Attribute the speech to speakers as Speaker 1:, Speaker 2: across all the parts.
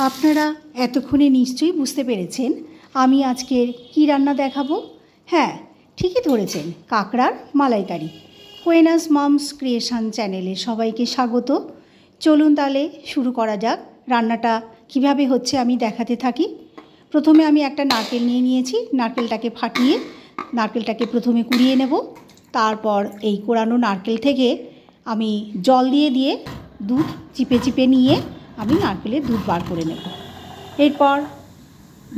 Speaker 1: আপনারা এতক্ষণে নিশ্চয়ই বুঝতে পেরেছেন আমি আজকের কী রান্না দেখাবো। হ্যাঁ, ঠিকই ধরেছেন, কাঁকড়ার মালাইকারি। কোয়েনাস মামস ক্রিয়েশন চ্যানেলে সবাইকে স্বাগত। চলুন তাহলে শুরু করা যাক। রান্নাটা কিভাবে হচ্ছে আমি দেখাতে থাকি। প্রথমে আমি একটা নারকেল নিয়ে নিয়েছি। নারকেলটাকে ফাটিয়ে নারকেলটাকে প্রথমে কুড়িয়ে নেব। তারপর এই কোড়ানো নারকেল থেকে আমি জল দিয়ে দুধ চিপে চিপে নিয়ে আমি নারকেলের দুধ বার করে নেব। এরপর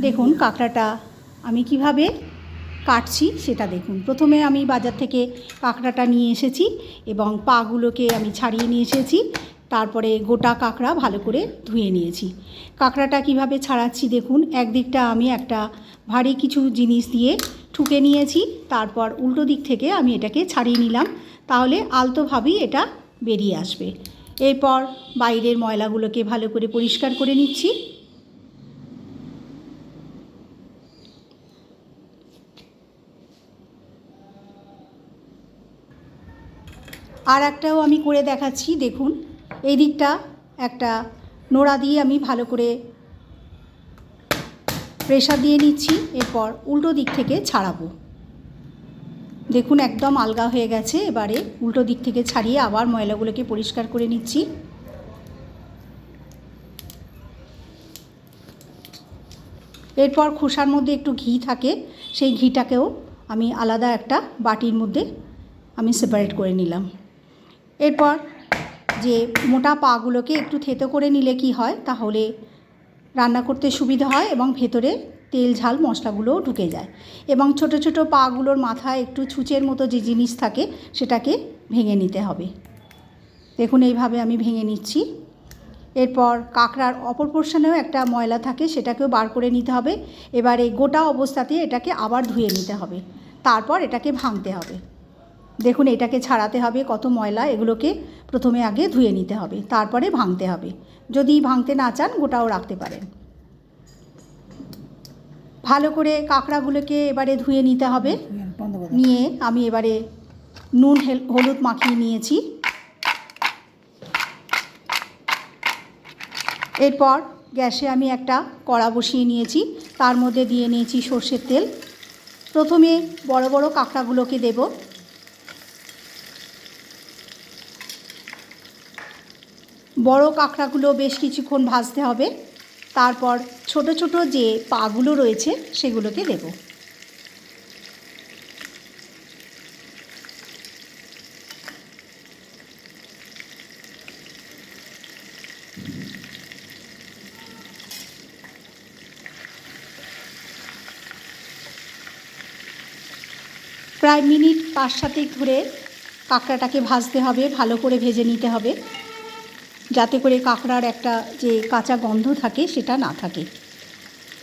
Speaker 1: দেখুন কাঁকড়াটা আমি কিভাবে কাটছি সেটা দেখুন। প্রথমে আমি বাজার থেকে কাঁকড়াটা নিয়ে এসেছি এবং পাগুলোকে আমি ছাড়িয়ে নিয়ে এসেছি। তারপরে গোটা কাঁকড়া ভালো করে ধুয়ে নিয়েছি। কাঁকড়াটা কিভাবে ছাড়াচ্ছি দেখুন। একদিকটা আমি একটা ভারী কিছু জিনিস দিয়ে ঠুকে নিয়েছি, তারপর উল্টো দিক থেকে আমি এটাকে ছাড়িয়ে নিলাম, তাহলে আলতোভাবেই এটা বেরিয়ে আসবে। এরপর বাইরের ময়লাগুলোকে ভালো করে পরিষ্কার করে নিচ্ছি। আর একটাও আমি করে দেখাচ্ছি দেখুন। এই দিকটা একটা নোড়া দিয়ে আমি ভালো করে প্রেসার দিয়ে নিচ্ছি। এরপর উল্টো দিক থেকে ছাড়াবো। দেখুন একদম আলগা হয়ে গেছে। এবারে উল্টো দিক থেকে ছাড়িয়ে আবার ময়লাগুলোকে পরিষ্কার করে নিচ্ছি। এরপর খোসার মধ্যে একটু ঘি থাকে, সেই ঘিটাকেও আমি আলাদা একটা বাটির মধ্যে আমি সেপারেট করে নিলাম। এরপর যে মোটা পাগুলোকে একটু থেতো করে নিলে কি হয়, তাহলে রান্না করতে সুবিধা হয় এবং ভেতরে তেল ঝাল মশলাগুলোও ঢুকে যায়। এবং ছোট ছোট পাগুলোর মাথায় একটু ছুঁচের মতো যে জিনিস থাকে সেটাকে ভেঙে নিতে হবে। দেখুন এইভাবে আমি ভেঙে নিচ্ছি। এরপর কাঁকড়ার অপর পোর্শনেও একটা ময়লা থাকে, সেটাকেও বার করে নিতে হবে। এবারে গোটা অবস্থাতে এটাকে আবার ধুয়ে নিতে হবে, তারপর এটাকে ভাঙতে হবে। দেখুন এটাকে ছাড়াতে হবে কত ময়লা, এগুলোকে প্রথমে আগে ধুয়ে নিতে হবে, তারপরে ভাঙতে হবে। যদি ভাঙতে না চান গোটাও রাখতে পারেন। ভালো করে কাঁকড়াগুলোকে এবারে ধুয়ে নিতে হবে। নিয়ে আমি এবারে নুন হলুদ মাখিয়ে নিয়েছি। এরপর গ্যাসে আমি একটা কড়া বসিয়ে নিয়েছি, তার মধ্যে দিয়ে নিয়েছি সর্ষের তেল। প্রথমে বড় বড় কাঁকড়াগুলোকে দেব। বড় কাঁকড়াগুলো বেশ কিছুক্ষণ ভাজতে হবে। তারপর ছোট ছোট যে পাগুলো রয়েছে সেগুলোকে দেব। প্রায় মিনিট 5-7 ধরে কাঁকড়াটাকে ভাজতে হবে, ভালো করে ভেজে নিতে হবে, যাতে করে কাঁকড়ার একটা যে কাঁচা গন্ধ থাকে সেটা না থাকে।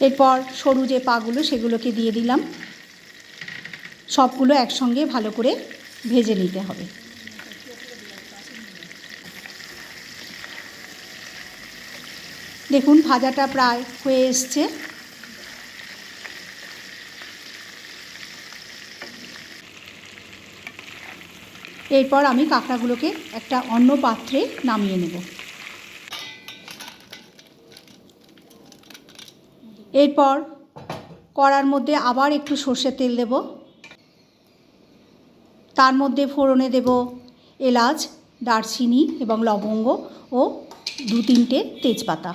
Speaker 1: এরপর সরু যে পাগুলো সেগুলোকে দিয়ে দিলাম। সবগুলো একসঙ্গে ভালো করে ভেজে নিতে হবে। দেখুন ভাজাটা প্রায় হয়ে এসছে। এরপর আমি কাঁকড়াগুলোকে একটা অন্য পাত্রে নামিয়ে নেব। এরপর কড়ার মধ্যে আবার একটু সর্ষের তেল দেব। তার মধ্যে ফোড়নে দেব এলাচ, দারচিনি এবং লবঙ্গ ও 2-3টে তেজপাতা।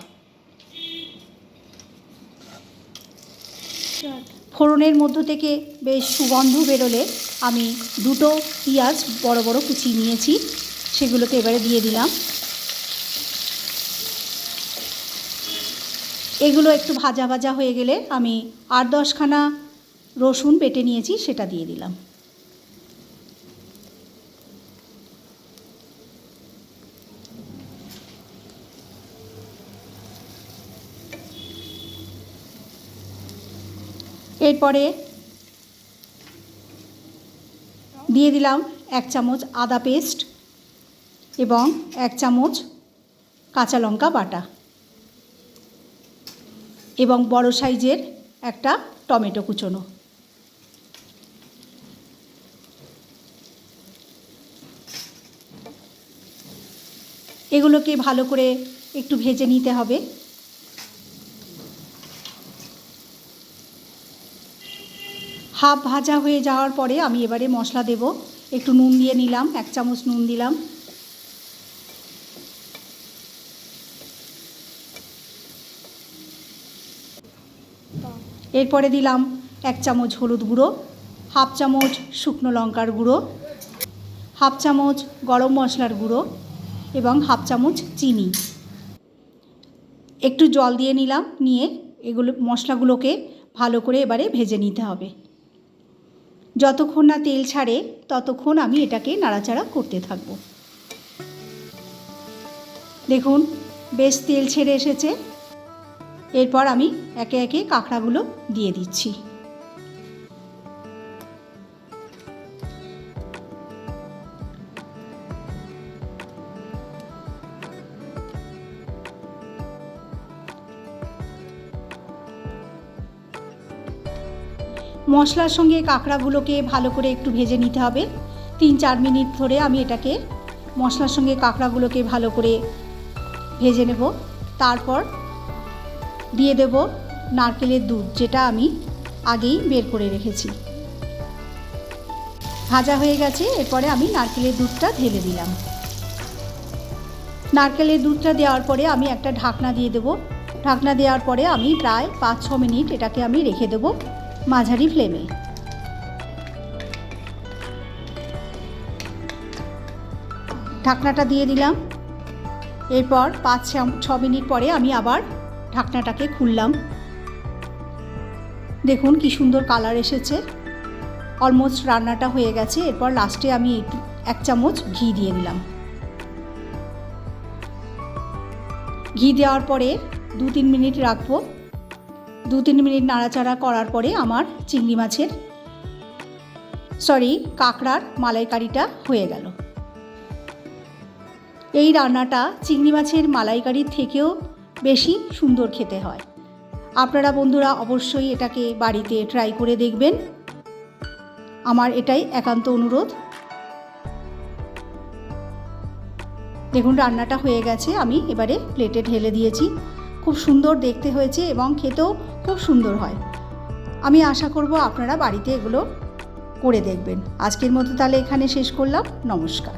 Speaker 1: ফোড়নের মধ্য থেকে বেশ সুগন্ধ বেরোলে আমি 2টো পেঁয়াজ বড় বড় কুচিয়ে নিয়েছি, সেগুলোকে এবারে দিয়ে দিলাম। এগুলো একটু ভাজা ভাজা হয়ে গেলে আমি 8-10খানা রসুন বেটে নিয়েছি, সেটা দিয়ে দিলাম। এরপরে দিয়ে দিলাম 1 চামচ আদা পেস্ট এবং 1 চামচ কাঁচা লঙ্কা বাটা এবং বড় সাইজের একটা টমেটো কুচোনো। এগুলোকে ভালো করে একটু ভেজে নিতে হবে। হাফ ভাজা হয়ে যাওয়ার পরে আমি এবারে মশলা দেব। একটু নুন দিয়ে নিলাম, 1 চামচ নুন দিলাম। এরপরে দিলাম 1 চামচ হলুদ গুঁড়ো, হাফ চামচ শুকনো লঙ্কার গুঁড়ো, হাফ চামচ গরম মশলার গুঁড়ো এবং হাফ চামচ চিনি। একটু জল দিয়ে নিলাম, নিয়ে এগুলো মশলাগুলোকে ভালো করে এবারে ভেজে নিতে হবে। যতক্ষণ না তেল ছাড়ে ততক্ষণ আমি এটাকে নাড়াচাড়া করতে থাকব। দেখুন বেশ তেল ছেড়ে এসেছে। এরপর আমি একে একে কাঁকড়াগুলো দিয়ে দিচ্ছি। মশলার সঙ্গে কাঁকড়াগুলোকে ভালো করে একটু ভেজে নিতে হবে। 3-4 মিনিট ধরে আমি এটাকে মশলার সঙ্গে কাঁকড়াগুলোকে ভালো করে ভেজে নেব। তারপর দিয়ে দেব নারকেলের দুধ, যেটা আমি আগেই বের করে রেখেছি। ভাজা হয়ে গেছে, এরপরে আমি নারকেলের দুধটা ঢেলে দিলাম। নারকেলের দুধটা দেওয়ার পরে আমি একটা ঢাকনা দিয়ে দেব। ঢাকনা দেওয়ার পরে আমি প্রায় 5-6 মিনিট এটাকে আমি রেখে দেব মাঝারি ফ্লেমে। ঢাকনাটা দিয়ে দিলাম। এরপর 5-6 মিনিট পরে আমি আবার ঢাকনাটাকে খুললাম। দেখুন কি সুন্দর কালার এসেছে। অলমোস্ট রান্নাটা হয়ে গেছে। এরপর লাস্টে আমি 1 চামচ ঘি দিয়ে দিলাম। ঘি দেওয়ার পরে 2-3 মিনিট রাখবো। 2-3 মিনিট নাড়াচাড়া করার পরে আমার কাঁকড়ার মালাইকারিটা হয়ে গেল। এই রান্নাটা চিংড়ি মাছের মালাইকারির থেকেও বেশি সুন্দর খেতে হয়। আপনারা বন্ধুরা অবশ্যই এটাকে বাড়িতে ট্রাই করে দেখবেন, আমার এটাই একান্ত অনুরোধ। দেখুন রান্নাটা হয়ে গেছে, আমি এবারে প্লেটে ঢেলে দিয়েছি। খুব সুন্দর দেখতে হয়েছে এবং খেতেও খুব সুন্দর হয়। আমি আশা করব আপনারা বাড়িতে এগুলো করে দেখবেন। আজকের মতো তাহলে এখানে শেষ করলাম। নমস্কার।